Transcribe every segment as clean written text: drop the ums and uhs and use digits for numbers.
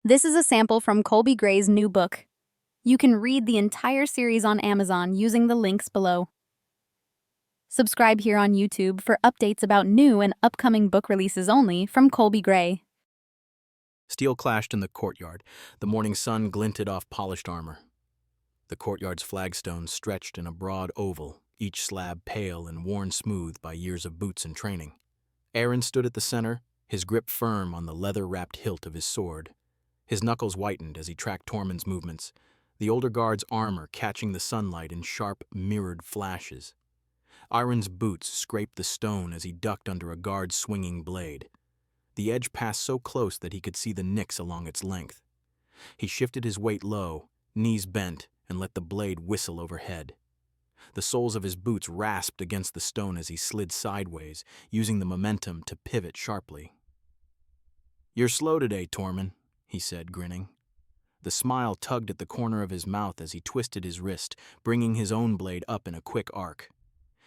This is a sample from Colby Gray's new book. You can read the entire series on Amazon using the links below. Subscribe here on YouTube for updates about new and upcoming book releases only from Colby Gray. Steel clashed in the courtyard. The morning sun glinted off polished armor. The courtyard's flagstones stretched in a broad oval, each slab pale and worn smooth by years of boots and training. Aaron stood at the center, his grip firm on the leather-wrapped hilt of his sword. His knuckles whitened as he tracked Tormund's movements, the older guard's armor catching the sunlight in sharp, mirrored flashes. Aaron's boots scraped the stone as he ducked under a guard's swinging blade. The edge passed so close that he could see the nicks along its length. He shifted his weight low, knees bent, and let the blade whistle overhead. The soles of his boots rasped against the stone as he slid sideways, using the momentum to pivot sharply. "You're slow today, Tormund," he said, grinning. The smile tugged at the corner of his mouth as he twisted his wrist, bringing his own blade up in a quick arc.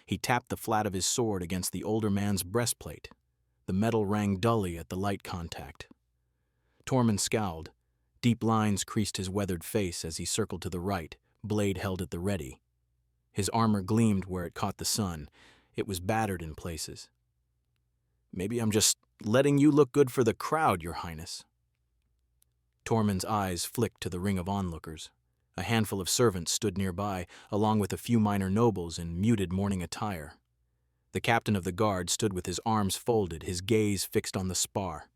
He tapped the flat of his sword against the older man's breastplate. The metal rang dully at the light contact. Tormund scowled. Deep lines creased his weathered face as he circled to the right, blade held at the ready. His armor gleamed where it caught the sun. It was battered in places. "Maybe I'm just letting you look good for the crowd, Your Highness." Tormund's eyes flicked to the ring of onlookers. A handful of servants stood nearby, along with a few minor nobles in muted morning attire. The captain of the guard stood with his arms folded, his gaze fixed on the spar.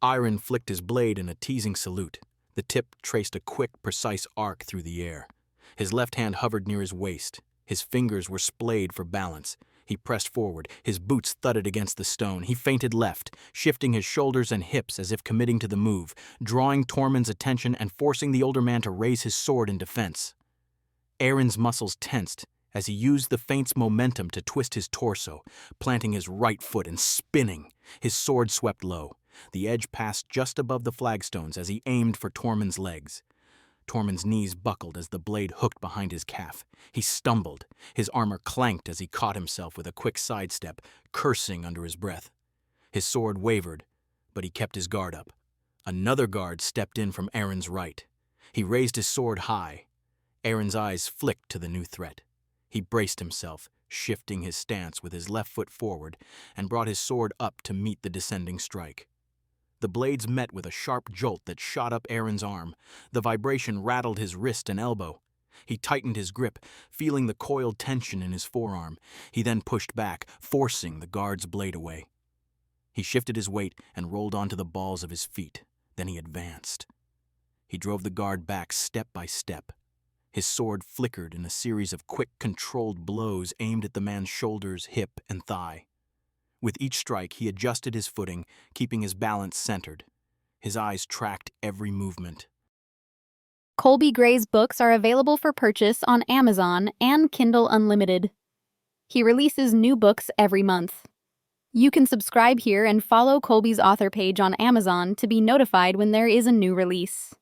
Aaron flicked his blade in a teasing salute. The tip traced a quick, precise arc through the air. His left hand hovered near his waist. His fingers were splayed for balance. He pressed forward. His boots thudded against the stone. He feinted left, shifting his shoulders and hips as if committing to the move, drawing Tormund's attention and forcing the older man to raise his sword in defense. Aaron's muscles tensed as he used the feint's momentum to twist his torso, planting his right foot and spinning. His sword swept low. The edge passed just above the flagstones as he aimed for Tormund's legs. Tormund's knees buckled as the blade hooked behind his calf. He stumbled. His armor clanked as he caught himself with a quick sidestep, cursing under his breath. His sword wavered, but he kept his guard up. Another guard stepped in from Aaron's right. He raised his sword high. Aaron's eyes flicked to the new threat. He braced himself, shifting his stance with his left foot forward, and brought his sword up to meet the descending strike. The blades met with a sharp jolt that shot up Aaron's arm. The vibration rattled his wrist and elbow. He tightened his grip, feeling the coiled tension in his forearm. He then pushed back, forcing the guard's blade away. He shifted his weight and rolled onto the balls of his feet. Then he advanced. He drove the guard back step by step. His sword flickered in a series of quick, controlled blows aimed at the man's shoulders, hip, and thigh. With each strike, he adjusted his footing, keeping his balance centered. His eyes tracked every movement. Colby Gray's books are available for purchase on Amazon and Kindle Unlimited. He releases new books every month. You can subscribe here and follow Colby's author page on Amazon to be notified when there is a new release.